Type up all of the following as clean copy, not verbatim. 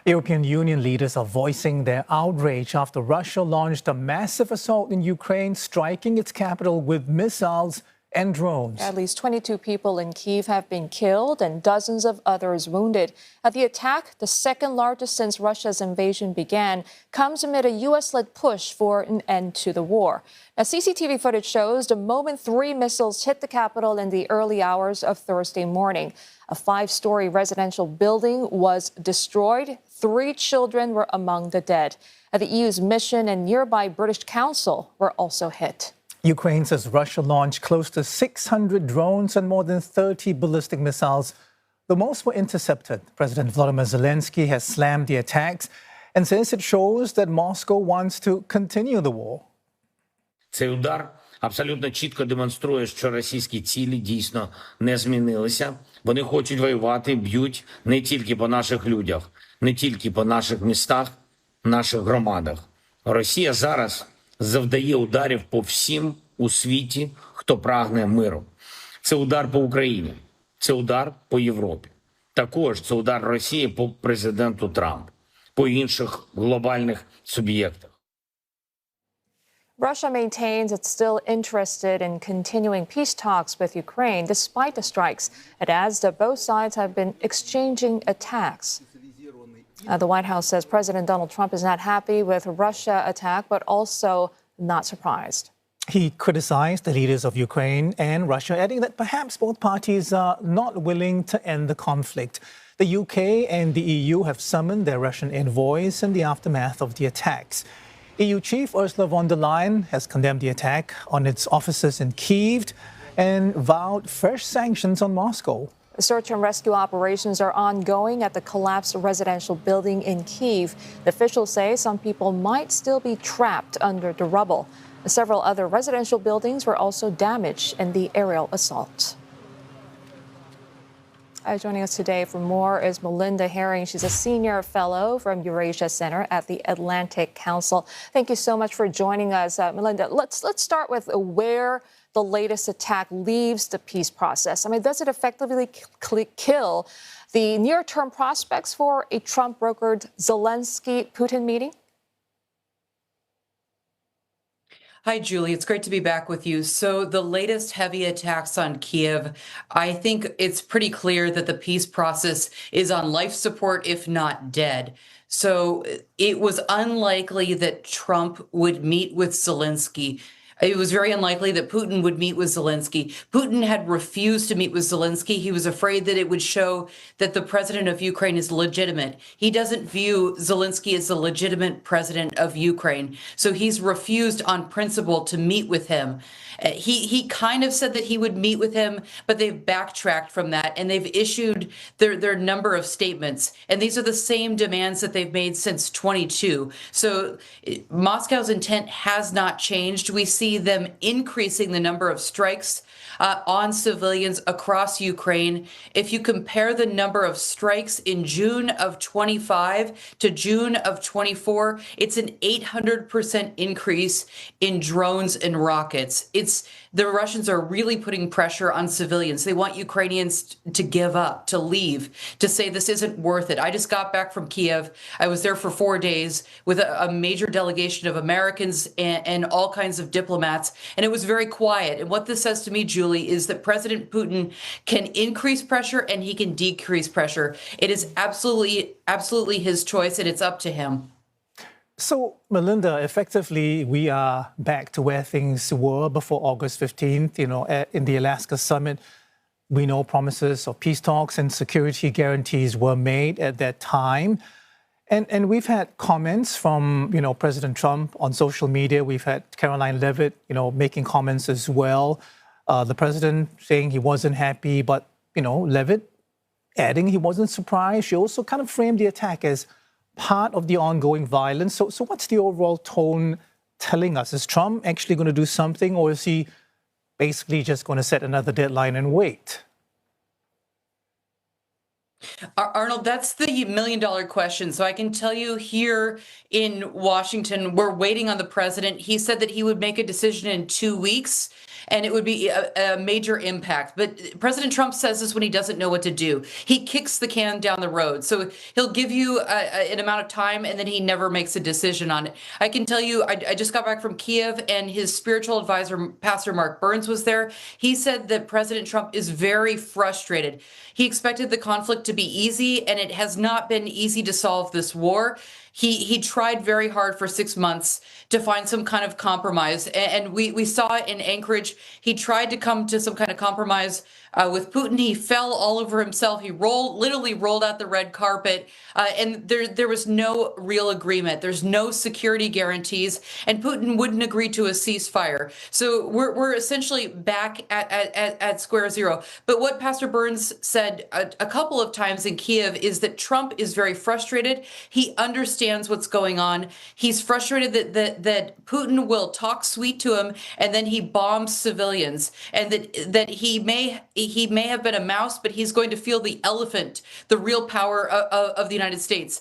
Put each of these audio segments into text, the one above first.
European Union leaders are voicing their outrage after Russia launched a massive assault in Ukraine, striking its capital with missiles and drones. At least 22 people in Kyiv have been killed and dozens of others wounded. The attack, the second largest since Russia's invasion began, comes amid a U.S.-led push for an end to the war. Now, CCTV footage shows the moment 3 missiles hit the capital in the early hours of Thursday morning. A 5-story residential building was destroyed. 3 children were among the dead. The EU's mission and nearby British Council were also hit. Ukraine says Russia launched close to 600 drones and more than 30 ballistic missiles. The most were intercepted. President Volodymyr Zelenskyy has slammed the attacks and says it shows that Moscow wants to continue the war. Цей удар абсолютно чітко демонструє, що російські цілі дійсно не змінилися. Вони хочуть воювати, б'ють не тільки по наших людях, не тільки по наших містах, наших громадах. Росія зараз завдає ударів по всім у світі, хто прагне миру. Це удар по Україні, це удар по Європі. Також це удар Росії по президенту Трампу, по інших глобальних суб'єктах. Russia maintains it's still interested in continuing peace talks with Ukraine despite the strikes. It adds that both sides have been exchanging attacks. The White House says President Donald Trump is not happy with Russia attack, but also not surprised. He criticized the leaders of Ukraine and Russia, adding that perhaps both parties are not willing to end the conflict. The UK and the EU have summoned their Russian envoys in the aftermath of the attacks. EU Chief Ursula von der Leyen has condemned the attack on its offices in Kyiv and vowed fresh sanctions on Moscow. Search and rescue operations are ongoing at the collapsed residential building in Kyiv. The officials say some people might still be trapped under the rubble. Several other residential buildings were also damaged in the aerial assault. Joining us today for more is Melinda Haring. She's a senior fellow from Eurasia Center at the Atlantic Council. Thank you so much for joining us, Melinda. Let's start with where the latest attack leaves the peace process. I mean, does it effectively kill the near-term prospects for a Trump-brokered Zelenskyy-Putin meeting? Hi, Julie. It's great to be back with you. So the latest heavy attacks on Kyiv, I think it's pretty clear that the peace process is on life support, if not dead. So it was unlikely that Trump would meet with Zelenskyy. It was very unlikely that Putin would meet with Zelenskyy. Putin had refused to meet with Zelenskyy. He was afraid that it would show that the president of Ukraine is legitimate. He doesn't view Zelenskyy as the legitimate president of Ukraine. So he's refused on principle to meet with him. He kind of said that he would meet with him, but they've backtracked from that and they've issued their number of statements. And these are the same demands that they've made since 22. So Moscow's intent has not changed. We see them increasing the number of strikes on civilians across Ukraine. If you compare the number of strikes in June of 25 to June of 24, it's an 800% increase in drones and rockets. The Russians are really putting pressure on civilians. They want Ukrainians to give up, to leave, to say this isn't worth it. I just got back from Kyiv. I was there for 4 days with a major delegation of Americans and all kinds of diplomats, and it was very quiet. And what this says to me, Julie, is that President Putin can increase pressure and he can decrease pressure. It is absolutely his choice, and it's up to him. So, Melinda, effectively, we are back to where things were before August 15th. You know, in the Alaska summit, we know promises of peace talks and security guarantees were made at that time. And we've had comments from, President Trump on social media. We've had Karoline Leavitt, making comments as well. The president saying he wasn't happy, but, Leavitt adding he wasn't surprised. She also kind of framed the attack as part of the ongoing violence. So what's the overall tone telling us? Is Trump actually going to do something, or is he basically just going to set another deadline and wait? Arnold, that's the million-dollar question. So I can tell you here in Washington, we're waiting on the president. He said that he would make a decision in 2 weeks. and it would be a major impact. But President Trump says this when he doesn't know what to do. He kicks the can down the road. So he'll give you an amount of time, and then he never makes a decision on it. I can tell you, I just got back from Kyiv, and his spiritual advisor, Pastor Mark Burns, was there. He said that President Trump is very frustrated. He expected the conflict to be easy, and it has not been easy to solve this war. He tried very hard for 6 months to find some kind of compromise. And we saw it in Anchorage. He tried to come to some kind of compromise with Putin. He fell all over himself. He literally rolled out the red carpet. And there was no real agreement. There's no security guarantees. And Putin wouldn't agree to a ceasefire. So we're essentially back at square zero. But what Pastor Burns said a couple of times in Kyiv is that Trump is very frustrated. He understands what's going on. He's frustrated that Putin will talk sweet to him and then he bombs civilians, and that he may have been a mouse, but he's going to feel the elephant, the real power of the United States.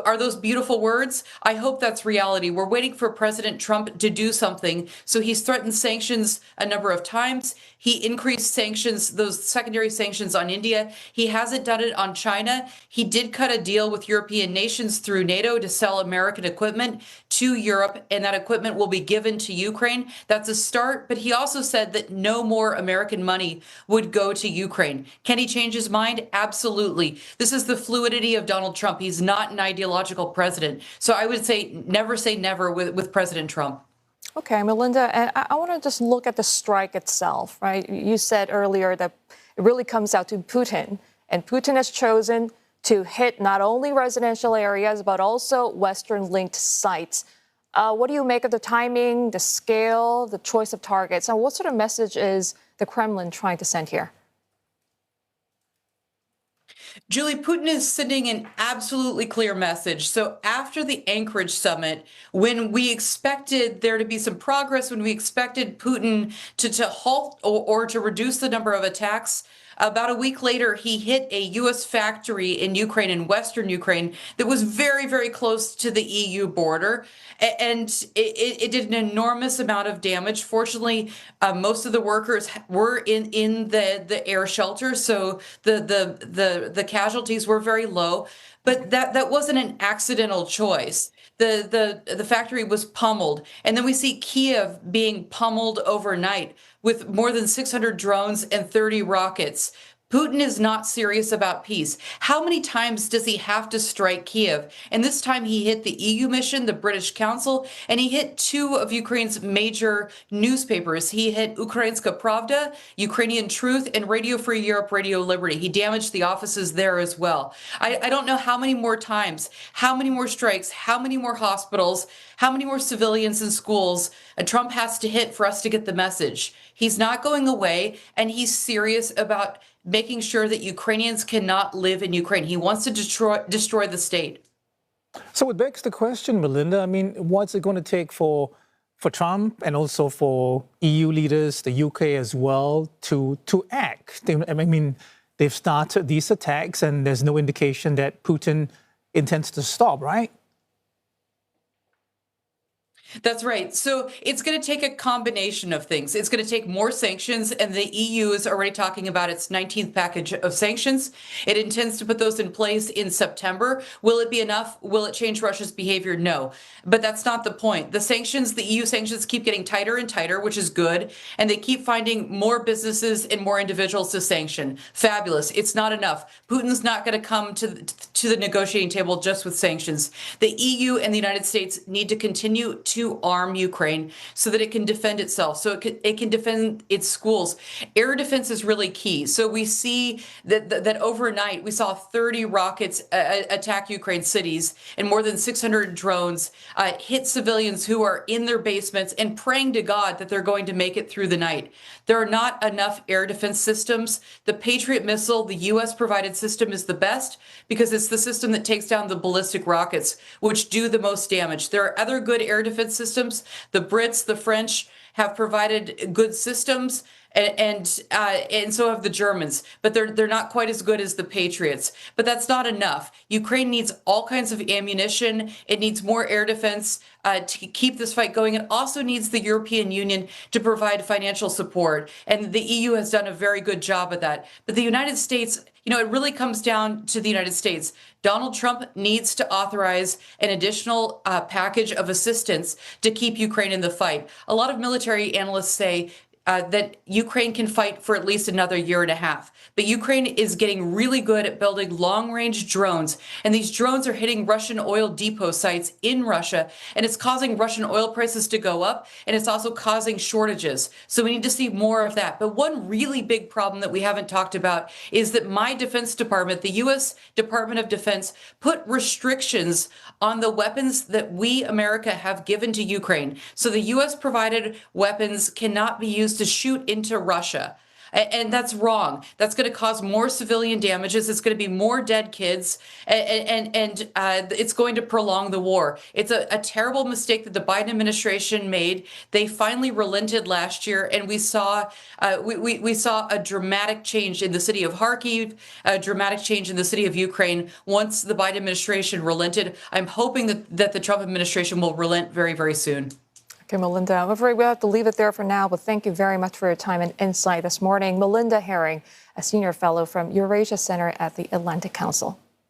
Are those beautiful words? I hope that's reality. We're waiting for President Trump to do something. So he's threatened sanctions a number of times. He increased sanctions, those secondary sanctions on India. He hasn't done it on China. He did cut a deal with European nations through NATO to sell American equipment to Europe, and that equipment will be given to Ukraine. That's a start, but he also said that no more American money would go to Ukraine. Can he change his mind? Absolutely. This is the fluidity of Donald Trump. He's not an ideological president. So I would say never with President Trump. Okay, Melinda, and I want to just look at the strike itself, right? You said earlier that it really comes out to Putin, and Putin has chosen to hit not only residential areas, but also Western-linked sites. What do you make of the timing, the scale, the choice of targets? And what sort of message is the Kremlin trying to send here? Julie, Putin is sending an absolutely clear message. So after the Anchorage summit, when we expected there to be some progress, when we expected Putin to halt or to reduce the number of attacks, about a week later, he hit a U.S. factory in Ukraine, in Western Ukraine, that was very, very close to the EU border. And it did an enormous amount of damage. Fortunately, most of the workers were in the air shelter, so the casualties were very low. But that wasn't an accidental choice. The factory was pummeled. And then we see Kyiv being pummeled overnight with more than 600 drones and 30 rockets. Putin is not serious about peace. How many times does he have to strike Kyiv? And this time he hit the EU mission, the British Council, and he hit two of Ukraine's major newspapers. He hit Ukrainska Pravda, Ukrainian Truth, and Radio Free Europe, Radio Liberty. He damaged the offices there as well. I don't know how many more times, how many more strikes, how many more hospitals, how many more civilians in schools Trump has to hit for us to get the message. He's not going away, and he's serious about making sure that Ukrainians cannot live in Ukraine. He wants to destroy the state. So it begs the question, Melinda, I mean, what's it going to take for Trump and also for EU leaders, the UK as well, to act? I mean, they've started these attacks and there's no indication that Putin intends to stop, right? That's right. So it's going to take a combination of things. It's going to take more sanctions, and the EU is already talking about its 19th package of sanctions. It intends to put those in place in September. Will it be enough? Will it change Russia's behavior? No. But that's not the point. The sanctions, the EU sanctions keep getting tighter and tighter, which is good, and they keep finding more businesses and more individuals to sanction. Fabulous. It's not enough. Putin's not going to come to the negotiating table just with sanctions. The EU and the United States need to continue to arm Ukraine so that it can defend itself, so it can defend its schools. Air defense is really key. So we see that overnight we saw 30 rockets attack Ukraine cities, and more than 600 drones hit civilians who are in their basements and praying to God that they're going to make it through the night. There are not enough air defense systems. The Patriot missile, the U.S. provided system, is the best because it's the system that takes down the ballistic rockets, which do the most damage. There are other good air defense systems. The Brits, the French have provided good systems, and so have the Germans, but they're not quite as good as the Patriots. But that's not enough. Ukraine needs all kinds of ammunition. It needs more air defense to keep this fight going. It also needs the European Union to provide financial support, and the EU has done a very good job at that. But the United States, it really comes down to the United States. Donald Trump needs to authorize an additional package of assistance to keep Ukraine in the fight. A lot of military analysts say that Ukraine can fight for at least another year and a half. But Ukraine is getting really good at building long-range drones, and these drones are hitting Russian oil depot sites in Russia, and it's causing Russian oil prices to go up, and it's also causing shortages. So we need to see more of that. But one really big problem that we haven't talked about is that my Defense Department, the U.S. Department of Defense, put restrictions on the weapons that we, America, have given to Ukraine. So the U.S. provided weapons cannot be used to shoot into Russia. And that's wrong. That's going to cause more civilian damages. It's going to be more dead kids, and it's going to prolong the war. It's a terrible mistake that the Biden administration made. They finally relented last year, and we saw we saw a dramatic change in the city of Kyiv, a dramatic change in the city of Ukraine once the Biden administration relented. I'm hoping that the Trump administration will relent very, very soon. Okay, Melinda, I'm afraid we'll have to leave it there for now, but thank you very much for your time and insight this morning. Melinda Haring, a senior fellow from Eurasia Center at the Atlantic Council.